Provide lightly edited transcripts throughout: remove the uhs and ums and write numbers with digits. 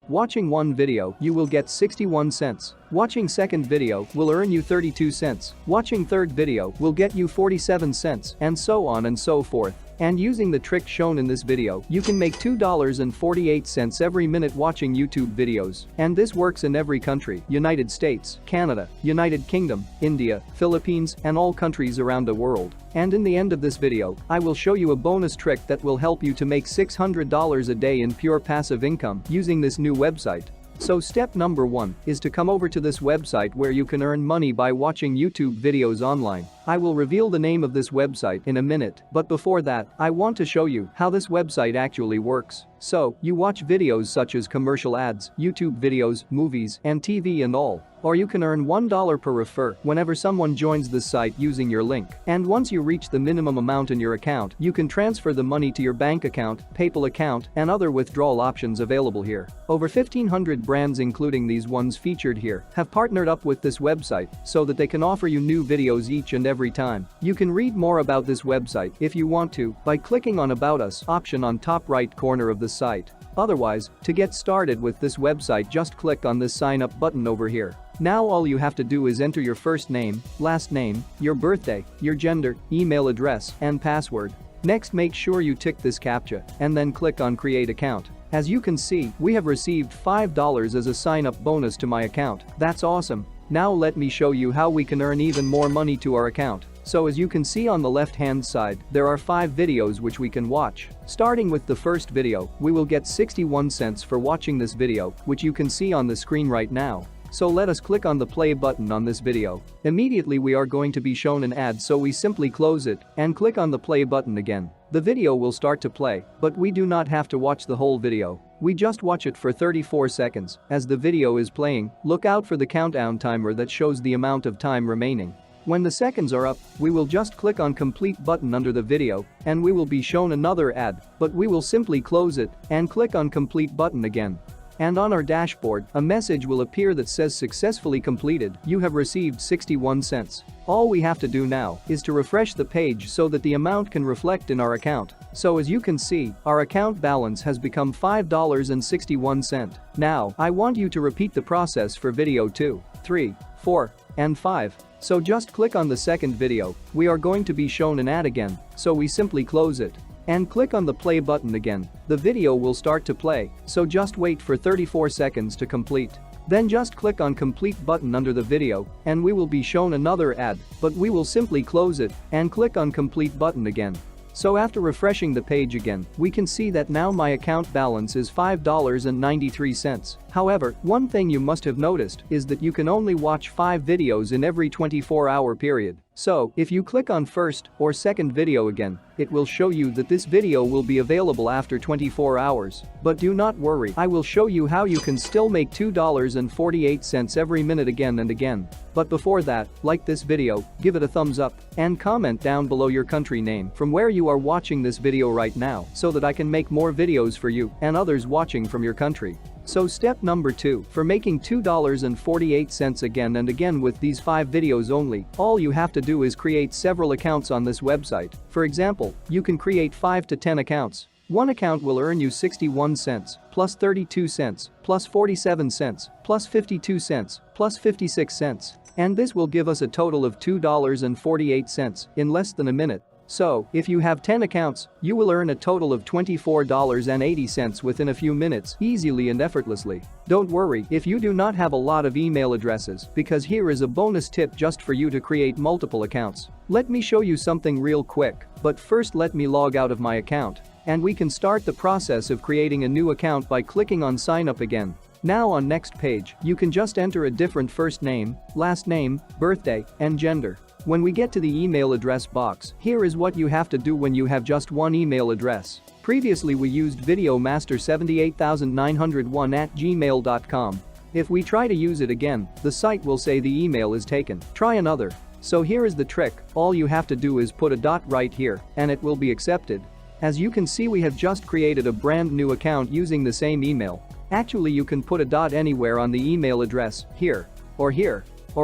Watching one video, you will get 61 cents. Watching second video will earn you 32 cents. Watching third video will get you 47 cents, and so on and so forth. And using the trick shown in this video, you can make $2.48 every minute watching YouTube videos. And this works in every country: United States, Canada, United Kingdom, India, Philippines, and all countries around the world. And in the end of this video, I will show you a bonus trick that will help you to make $600 a day in pure passive income using this new website. So step number 1 is to come over to this website where you can earn money by watching YouTube videos online. I will reveal the name of this website in a minute, but before that, I want to show you how this website actually works. So, you watch videos such as commercial ads, YouTube videos, movies, and TV and all. Or you can earn $1 per refer whenever someone joins this site using your link. And once you reach the minimum amount in your account, you can transfer the money to your bank account, PayPal account, and other withdrawal options available here. Over 1,500 brands, including these ones featured here, have partnered up with this website so that they can offer you new videos each and every time. You can read more about this website if you want to by clicking on About Us option on top right corner of the site. Otherwise, to get started with this website, just click on this sign up button over here. Now all you have to do is enter your first name, last name, your birthday, your gender, email address, and password. Next, make sure you tick this CAPTCHA and then click on Create Account. As you can see, we have received $5 as a sign-up bonus to my account. That's awesome. Now let me show you how we can earn even more money to our account. So as you can see on the left-hand side, there are 5 videos which we can watch. Starting with the first video, we will get 61 cents for watching this video, which you can see on the screen right now. So let us click on the play button on this video. Immediately we are going to be shown an ad, so we simply close it and click on the play button again. The video will start to play, but we do not have to watch the whole video. We just watch it for 34 seconds. As the video is playing, look out for the countdown timer that shows the amount of time remaining. When the seconds are up, we will just click on Complete button under the video and we will be shown another ad, but we will simply close it and click on Complete button again. And on our dashboard, a message will appear that says successfully completed. You have received 61 cents. All we have to do now is to refresh the page so that the amount can reflect in our account. So as you can see, our account balance has become $5.61. Now, I want you to repeat the process for video 2, 3, 4, and 5. So just click on the second video. We are going to be shown an ad again, so we simply close it and click on the play button again. The video will start to play, so just wait for 34 seconds to complete. Then just click on Complete button under the video and we will be shown another ad, but we will simply close it and click on Complete button again. So after refreshing the page again, we can see that now my account balance is $5.93. However, one thing you must have noticed is that you can only watch 5 videos in every 24-hour period. So, if you click on first or second video again, it will show you that this video will be available after 24 hours. But do not worry, I will show you how you can still make $2.48 every minute again and again. But before that, like this video, give it a thumbs up, and comment down below your country name from where you are watching this video right now so that I can make more videos for you and others watching from your country. So step number 2, for making $2.48 again and again with these 5 videos only, all you have to do is create several accounts on this website. For example, you can create 5 to 10 accounts. One account will earn you 61 cents, plus 32 cents, plus 47 cents, plus 52 cents, plus 56 cents. And this will give us a total of $2.48 in less than a minute. So, if you have 10 accounts, you will earn a total of $24.80 within a few minutes, easily and effortlessly. Don't worry if you do not have a lot of email addresses, because here is a bonus tip just for you to create multiple accounts. Let me show you something real quick, but first let me log out of my account. And we can start the process of creating a new account by clicking on Sign Up again. Now on next page, you can just enter a different first name, last name, birthday, and gender. When we get to the email address box, here is what you have to do when you have just one email address. Previously we used videomaster78901@gmail.com. If we try to use it again, the site will say the email is taken. Try another. So here is the trick, all you have to do is put a dot right here, and it will be accepted. As you can see, we have just created a brand new account using the same email. Actually, you can put a dot anywhere on the email address, here, or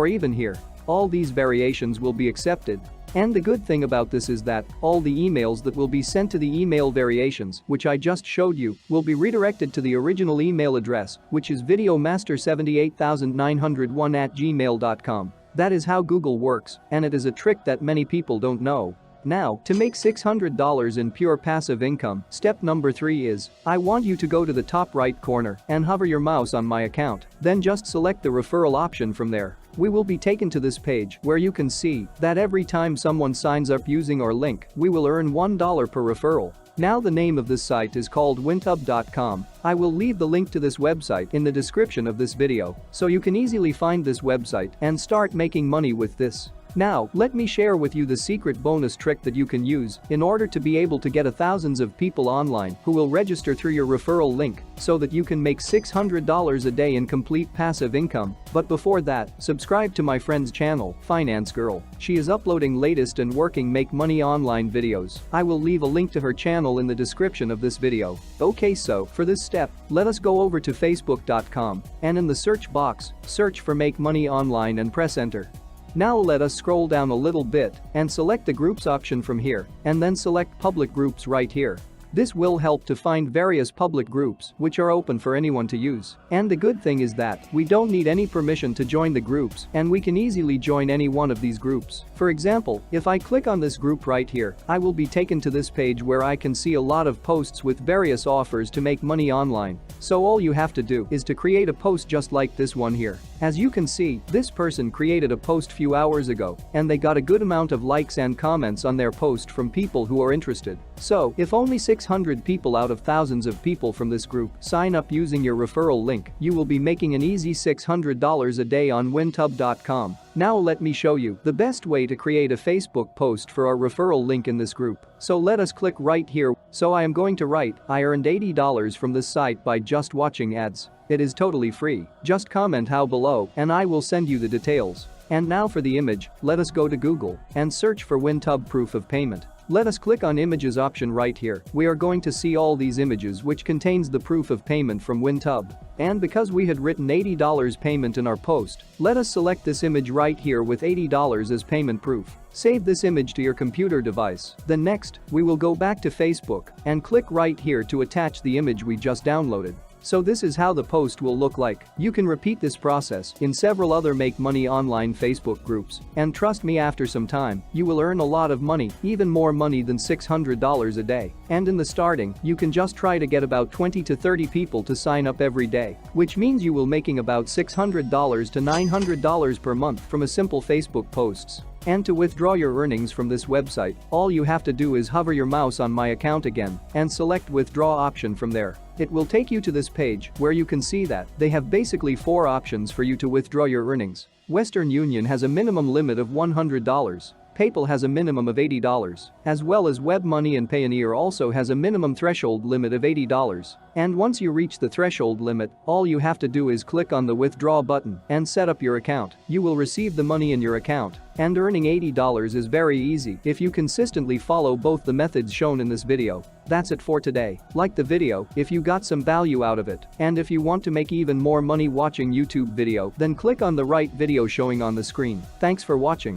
even here. All these variations will be accepted. And the good thing about this is that all the emails that will be sent to the email variations, which I just showed you, will be redirected to the original email address, which is videomaster78901@gmail.com. That is how Google works, and it is a trick that many people don't know. Now, to make $600 in pure passive income, step number 3 is, I want you to go to the top right corner and hover your mouse on my account, then just select the referral option from there. We will be taken to this page where you can see that every time someone signs up using our link, we will earn $1 per referral. Now the name of this site is called wintub.com. I will leave the link to this website in the description of this video, so you can easily find this website and start making money with this. Now, let me share with you the secret bonus trick that you can use in order to be able to get thousands of people online who will register through your referral link so that you can make $600 a day in complete passive income. But before that, subscribe to my friend's channel, Finance Girl. She is uploading latest and working make money online videos. I will leave a link to her channel in the description of this video. Okay, so for this step, let us go over to facebook.com and in the search box, search for make money online and press enter. Now let us scroll down a little bit and select the groups option from here and then select public groups right here. This will help to find various public groups which are open for anyone to use. And the good thing is that we don't need any permission to join the groups and we can easily join any one of these groups. For example, if I click on this group right here, I will be taken to this page where I can see a lot of posts with various offers to make money online. So all you have to do is to create a post just like this one here. As you can see, this person created a post few hours ago and they got a good amount of likes and comments on their post from people who are interested. So, if only 600 people out of thousands of people from this group sign up using your referral link, you will be making an easy $600 a day on wintub.com. Now let me show you the best way to create a Facebook post for our referral link in this group. So let us click right here. So I am going to write, I earned $80 from this site by just watching ads. It is totally free. Just comment how below and I will send you the details. And now for the image, let us go to Google and search for Wintub proof of payment. Let us click on images option right here. We are going to see all these images which contains the proof of payment from Wintub. And because we had written $80 payment in our post, let us select this image right here with $80 as payment proof. Save this image to your computer device. Then next, we will go back to Facebook and click right here to attach the image we just downloaded. So this is how the post will look like. You can repeat this process in several other make money online Facebook groups. And trust me, after some time, you will earn a lot of money, even more money than $600 a day. And in the starting, you can just try to get about 20 to 30 people to sign up every day, which means you will making about $600 to $900 per month from a simple Facebook posts. And to withdraw your earnings from this website, all you have to do is hover your mouse on my account again and select withdraw option from there. It will take you to this page where you can see that they have basically 4 options for you to withdraw your earnings. Western Union has a minimum limit of $100. PayPal has a minimum of $80, as well as WebMoney and Payoneer also has a minimum threshold limit of $80. And once you reach the threshold limit, all you have to do is click on the withdraw button and set up your account. You will receive the money in your account. And earning $80 is very easy if you consistently follow both the methods shown in this video. That's it for today. Like the video if you got some value out of it. And if you want to make even more money watching YouTube video, then click on the right video showing on the screen. Thanks for watching.